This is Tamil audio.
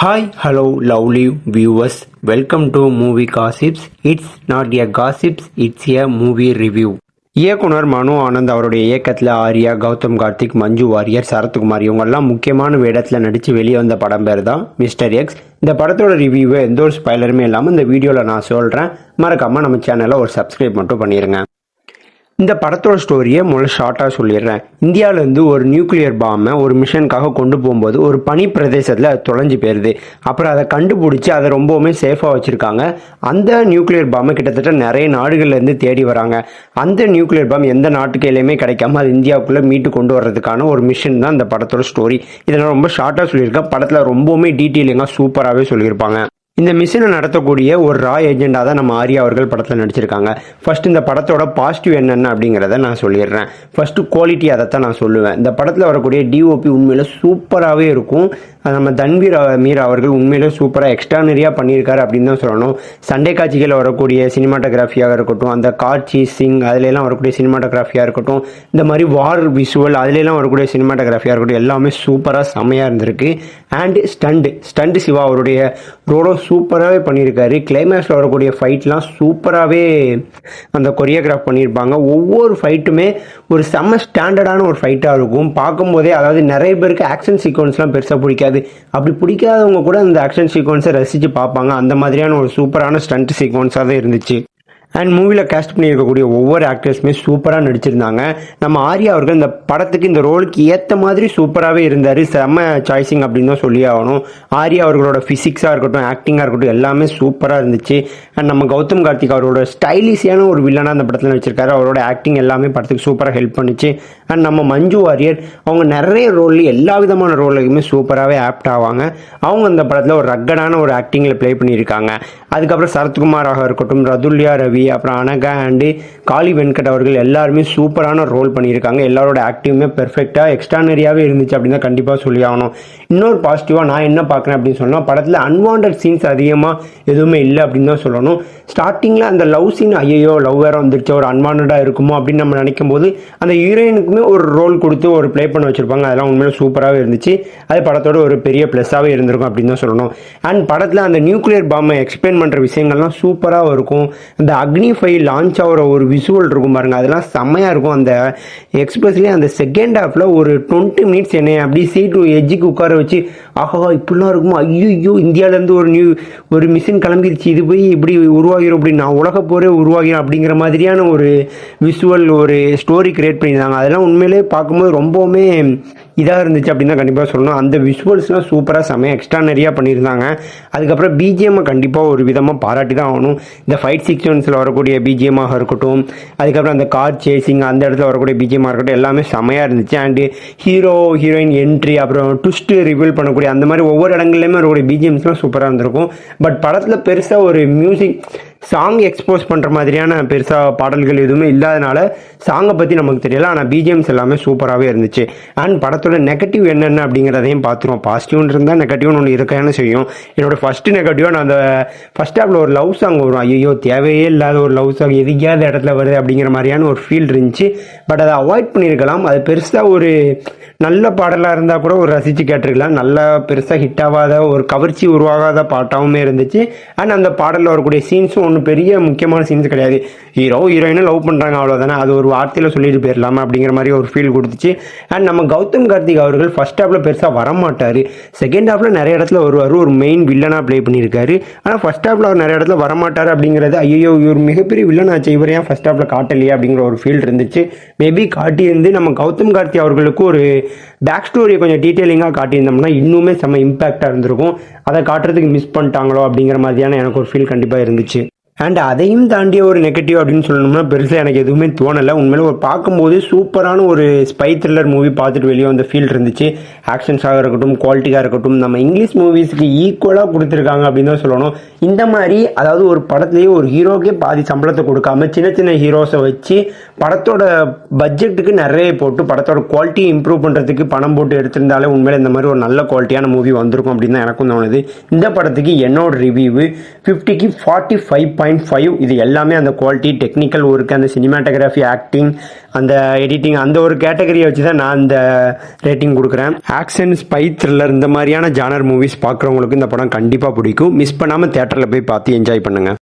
Hi, hello, lovely viewers. Welcome to Movie Gossips. It's not a gossips, it's a movie review. இயக்குனர் மனோ ஆனந்த் அவருடைய இயக்கத்தில் ஆர்யா, கௌதம் கார்த்திக், மஞ்சு வாரியர், சரத்குமார் இவங்கெல்லாம் முக்கியமான வேடத்தில் நடித்து வெளியே வந்த படம் பேர் தான் மிஸ்டர் எக்ஸ். இந்த படத்தோட ரிவ்யூவை எந்த ஒரு ஸ்பாய்லருமே இல்லாமல் இந்த வீடியோவில் நான் சொல்கிறேன். மறக்காமல் நம்ம சேனலை ஒரு சப்ஸ்கிரைப் மட்டும் பண்ணிடுங்க. இந்த படத்தோட ஸ்டோரியை முதல்ல ஷார்ட்டாக சொல்லிடுறேன். இந்தியாவிலேருந்து ஒரு நியூக்ளியர் பாம்பை ஒரு மிஷனுக்காக கொண்டு போகும்போது ஒரு பனி பிரதேசத்தில் அது தொலைஞ்சு போயிடுது. அப்புறம் அதை கண்டுபிடிச்சி அதை ரொம்பவுமே சேஃபாக வச்சுருக்காங்க. அந்த நியூக்ளியர் பாம்பை கிட்டத்தட்ட நிறைய நாடுகள்லேருந்து தேடி வராங்க. அந்த நியூக்ளியர் பாம்பு எந்த நாட்டுக்கு எல்லையுமே கிடைக்காம அது இந்தியாவுக்குள்ளே மீட்டு கொண்டு வர்றதுக்கான ஒரு மிஷன் தான் இந்த படத்தோட ஸ்டோரி. இதை நான் ரொம்ப ஷார்ட்டாக சொல்லியிருக்கேன். படத்தில் ரொம்பவுமே டீட்டெயிலிங்காக சூப்பராகவே சொல்லியிருப்பாங்க. இந்த மிஷனை நடத்தக்கூடிய ஒரு ரா ஏஜெண்டாக தான் நம்ம ஆர்யா அவர்கள் படத்தில் நடிச்சிருக்காங்க. ஃபர்ஸ்ட் இந்த படத்தோட பாசிட்டிவ் என்னென்ன அப்படிங்கிறத நான் சொல்லிடுறேன். ஃபர்ஸ்ட் குவாலிட்டி அதைத்தான் நான் சொல்லுவேன். இந்த படத்தில் வரக்கூடிய டிஓபி உண்மையில சூப்பராகவே இருக்கும். நம்ம தன்வீர் மீர் அவர்கள் உண்மையிலே சூப்பராக எக்ஸ்ட்ரானரியாக பண்ணியிருக்காரு அப்படின்னு தான் சொல்லணும். சண்டே காட்சிகளில் வரக்கூடிய சினிமாட்டோகிராஃபியாக இருக்கட்டும், அந்த காட்சி சிங் அதுலலாம் வரக்கூடிய சினிமாட்டோகிராஃபியாக இருக்கட்டும், இந்த மாதிரி வார் விஷுவல் அதுலலாம் வரக்கூடிய சினிமாட்டோகிராஃபியாக இருக்கட்டும், எல்லாமே சூப்பராக செம்மையாக இருந்திருக்கு. அண்ட் ஸ்டண்ட் சிவா அவருடைய ரோலும் சூப்பராகவே பண்ணியிருக்காரு. கிளைமேக்ஸில் வரக்கூடிய ஃபைட்லாம் சூப்பராகவே அந்த கொரியோகிராஃப் பண்ணியிருப்பாங்க. ஒவ்வொரு ஃபைட்டுமே ஒரு செம்ம ஸ்டாண்டர்டான ஒரு ஃபைட்டாக இருக்கும். பார்க்கும்போதே அதாவது நிறைய பேருக்கு ஆக்ஷன் சீக்வன்ஸ்லாம் பெருசாக பிடிக்காது. அப்படி பிடிக்காதவங்க கூட இந்த ஆக்ஷன் சீக்வன்ஸை ரசித்து பார்ப்பாங்க. அந்த மாதிரியான ஒரு சூப்பரான ஸ்டண்ட் சீக்வன்ஸாக தான் இருந்துச்சு. அண்ட் மூவியில் கேஸ்ட் பண்ணியிருக்கக்கூடிய ஒவ்வொரு ஆக்டர்ஸுமே சூப்பராக நடிச்சிருந்தாங்க. நம்ம ஆர்யா அவர்கள் இந்த படத்துக்கு இந்த ரோலுக்கு ஏற்ற மாதிரி சூப்பராகவே இருந்தார். செம்ம சாய்ஸிங் அப்படின்னு தான் சொல்லி ஆகணும். ஆர்யா அவர்களோட ஃபிசிக்ஸாக இருக்கட்டும், ஆக்டிங்காக இருக்கட்டும், எல்லாமே சூப்பராக இருந்துச்சு. அண்ட் நம்ம கௌதம் கார்த்திக் அவரோட ஸ்டைலிஷியான ஒரு வில்லனாக அந்த படத்தில் நடிச்சிருக்காரு. அவரோட ஆக்டிங் எல்லாமே படத்துக்கு சூப்பராக ஹெல்ப் பண்ணிச்சு. அண்ட் நம்ம மஞ்சு வாரியர் அவங்க நிறைய ரோல் எல்லா விதமான ரோலுக்குமே சூப்பராகவே ஆப்ட் ஆவாங்க. அவங்க இந்த படத்தில் ஒரு ரக்கடான ஒரு ஆக்டிங்கில் ப்ளே பண்ணியிருக்காங்க. அதுக்கப்புறம் சரத்குமாராக இருக்கட்டும், ரதுல்யா ரவி, அப்புறம் அனகா அண்டு காளி வெங்கட் அவர்கள் எல்லாருமே சூப்பரான ரோல் பண்ணியிருக்காங்க. எல்லாரோட ஆக்டிவுமே பெர்ஃபெக்டாக எக்ஸ்ட்ரானரியாகவே இருந்துச்சு அப்படின்னு தான் கண்டிப்பாக சொல்லி ஆகணும். இன்னொரு பாசிட்டிவாக நான் என்ன பார்க்குறேன் அப்படின்னு சொன்னால், படத்தில் அன்வான்ட் சீன்ஸ் அதிகமாக எதுவுமே இல்லை அப்படின்னு தான் சொல்லணும். ஸ்டார்டிங்கில் அந்த லவ் சீன் ஐயோ லவ் வேறு வந்துருச்சு, ஒரு அன்வான்டாக இருக்குமோ அப்படின்னு நம்ம நினைக்கும் போது அந்த ஹீரோயினுக்குமே ஒரு ரோல் கொடுத்து ஒரு ப்ளே பண்ண வச்சுருப்பாங்க. அதெல்லாம் உண்மையிலே சூப்பராகவே இருந்துச்சு. அது படத்தோட ஒரு பெரிய ப்ளஸ்ஸாகவே இருந்திருக்கும் அப்படின்னு தான் சொல்லணும். அண்ட் படத்தில் அந்த நியூக்ளியர் பாம்பை எக்ஸ்பிளைன் பண்ணுற விஷயங்கள்லாம் சூப்பராக இருக்கும். அந்த அக்னி ஃபைல் லான்ச் ஆகிற ஒரு விஷுவல் இருக்கும் பாருங்கள், அதெல்லாம் செம்மையாக இருக்கும். அந்த எக்ஸ்பெஷலி அந்த செகண்ட் ஹாஃபில் ஒரு 20 மினிட்ஸ் என்னை அப்படி சீட்டு எஜ்ஜுக்கு உட்கார வச்சு ஆஹா இப்படிலாம் இருக்குமோ, ஐயோ இந்தியாவிலேருந்து ஒரு மிஷின் கிளம்பிடுச்சு, இது போய் இப்படி உருவாகிடும், அப்படி நான் உலக போரே உருவாகிறோம் அப்படிங்கிற மாதிரியான ஒரு விஷுவல் ஒரு ஸ்டோரி கிரியேட் பண்ணியிருந்தாங்க. அதெல்லாம் உண்மையிலே பார்க்கும்போது ரொம்பவுமே இதாக இருந்துச்சு அப்படின்னு தான் கண்டிப்பாக சொல்லணும். அந்த விஷுவல்ஸ்லாம் சூப்பராக செம்மையாக எக்ஸ்ட்ரானரியாக பண்ணியிருந்தாங்க. அதுக்கப்புறம் பிஜிஎம்மை கண்டிப்பாக ஒரு விதமாக பாராட்டி தான் ஆகணும். இந்த ஃபைட் சீக்வன்ஸில் வரக்கூடிய பிஜிஎம்மாக இருக்கட்டும், அதுக்கப்புறம் அந்த கார் சேசிங் அந்த இடத்துல வரக்கூடிய பிஜிஎம்மாக இருக்கட்டும், எல்லாமே செம்மையாக இருந்துச்சு. அண்டு ஹீரோயின் என்ட்ரி, அப்புறம் ட்விஸ்ட்டு ரிவீல் பண்ணக்கூடிய அந்த மாதிரி ஒவ்வொரு இடங்கள்லையுமே வரக்கூடிய பிஜிஎம்ஸ்லாம் சூப்பராக இருந்திருக்கும். பட் படத்தில் பெருசாக ஒரு மியூசிக் சாங் எக்ஸ்போஸ் பண்ணுற மாதிரியான பெருசாக பாடல்கள் எதுவுமே இல்லாதனால சாங்கை பற்றி நமக்கு தெரியல. ஆனால் பிஜிஎம்ஸ் எல்லாமே சூப்பராகவே இருந்துச்சு. அண்ட் படத்தோட நெகட்டிவ் என்னென்ன அப்படிங்கிறதையும் பார்த்துருவோம். பாசிட்டிவ்னு இருந்தால் நெகட்டிவ்னு ஒன்று இருக்கான்னு செய்யும். என்னோட ஃபஸ்ட்டு நெகட்டிவாக நான் அந்த ஃபஸ்ட் ஹாஃபில் ஒரு லவ் சாங் வரும், ஐயோ தேவையே இல்லாத ஒரு லவ் சாங் எதுக்காத இடத்துல வருது அப்படிங்கிற மாதிரியான ஒரு ஃபீல் இருந்துச்சு. பட் அதை அவாய்ட் பண்ணியிருக்கலாம். அது பெருசாக ஒரு நல்ல பாடலாக இருந்தால் கூட ஒரு ரசித்து கேட்டிருக்கலாம். நல்ல பெருசாக ஹிட் ஆகாத ஒரு கவர்ச்சி உருவாகாத பாட்டாகவுமே இருந்துச்சு. அண்ட் அந்த பாடலில் வரக்கூடிய சீன்ஸும் ஒன்றும் பெரிய முக்கியமான சீன்ஸ் கிடையாது. ஹீரோயினை லவ் பண்ணுறாங்க அவ்வளோதானே, அது ஒரு வார்த்தையில் சொல்லிட்டு போயிடலாமா அப்படிங்கிற மாதிரி ஒரு ஃபீல் கொடுத்துச்சு. அண்ட் நம்ம கௌதம் கார்த்திக் அவர்கள் ஃபர்ஸ்ட் ஹாஃபில் பெருசாக வரமாட்டார். செகண்ட் ஹாஃபில் நிறைய இடத்துல வருவார், ஒரு மெயின் வில்லனாக ப்ளே பண்ணியிருக்காரு. ஆனால் ஃபர்ஸ்ட் ஹாஃபில் அவர் நிறைய இடத்துல வரமாட்டார் அப்படிங்கிறது ஐயோ இவர் மிகப்பெரிய வில்லனாச்சு, இவர் ஏன் ஃபர்ஸ்ட் ஹாஃபில் காட்டலையே அப்படிங்கிற ஒரு ஃபீல் இருந்துச்சு. மேபி காட்டியிருந்து நம்ம கௌதம் கார்த்திக் அவர்களுக்கு ஒரு பேக் ஸ்டோரியை கொஞ்சம் டீட்டெயிலிங்காக காட்டியிருந்தோம்னா இன்னுமே செம்ம இம்பாக்டாக இருந்திருக்கும். அதை காட்டுறதுக்கு மிஸ் பண்ணிட்டாங்களோ அப்படிங்கிற மாதிரியான எனக்கு ஒரு ஃபீல் கண்டிப்பாக இருந்துச்சு. அண்ட் அதையும் தாண்டிய ஒரு நெகட்டிவ் அப்படின்னு சொல்லணும்னா பெருசாக எனக்கு எதுவுமே தோணலை. உண்மையிலே ஒரு பார்க்கும்போது சூப்பரான ஒரு ஸ்பை த்ரில்லர் மூவி பார்த்துட்டு வெளியே வந்த ஃபீல் இருந்துச்சு. ஆக்ஷன்ஸாக இருக்கட்டும், குவாலிட்டியாக இருக்கட்டும், நம்ம இங்கிலீஷ் மூவிஸ்க்கு ஈக்குவலாக கொடுத்துருக்காங்க அப்படின்னு தான் சொல்லணும். இந்த மாதிரி அதாவது ஒரு படத்துலேயே ஒரு ஹீரோக்கே பாதி சம்பளத்தை கொடுக்காம சின்ன சின்ன ஹீரோஸை வச்சு படத்தோட பட்ஜெட்டுக்கு நிறைய போட்டு படத்தோட குவாலிட்டி இம்ப்ரூவ் பண்ணுறதுக்கு பணம் போட்டு எடுத்திருந்தாலே உண்மையிலே இந்த மாதிரி ஒரு நல்ல குவாலிட்டியான மூவி வந்திருக்கும் அப்படின்னு தான் எனக்கும் தோணுது. இந்த படத்துக்கு என்னோட ரிவ்யூ 50க்கு 45 7.5. இது எல்லாமே அந்த குவாலிட்டி, டெக்னிக்கல் ஒர்க், அந்த சினிமாட்டோகிராஃபி, ஆக்டிங், அந்த எடிட்டிங், அந்த ஒரு கேட்டகரியை வச்சு தான் நான் இந்த ரேட்டிங் கொடுக்குறேன். ஆக்ஷன், ஸ்பை, த்ரில்லர் இந்த மாதிரியான ஜானர் மூவிஸ் பார்க்குறவங்களுக்கு இந்த படம் கண்டிப்பாக பிடிக்கும். மிஸ் பண்ணாமல் தேட்டரில் போய் பார்த்து என்ஜாய் பண்ணுங்கள்.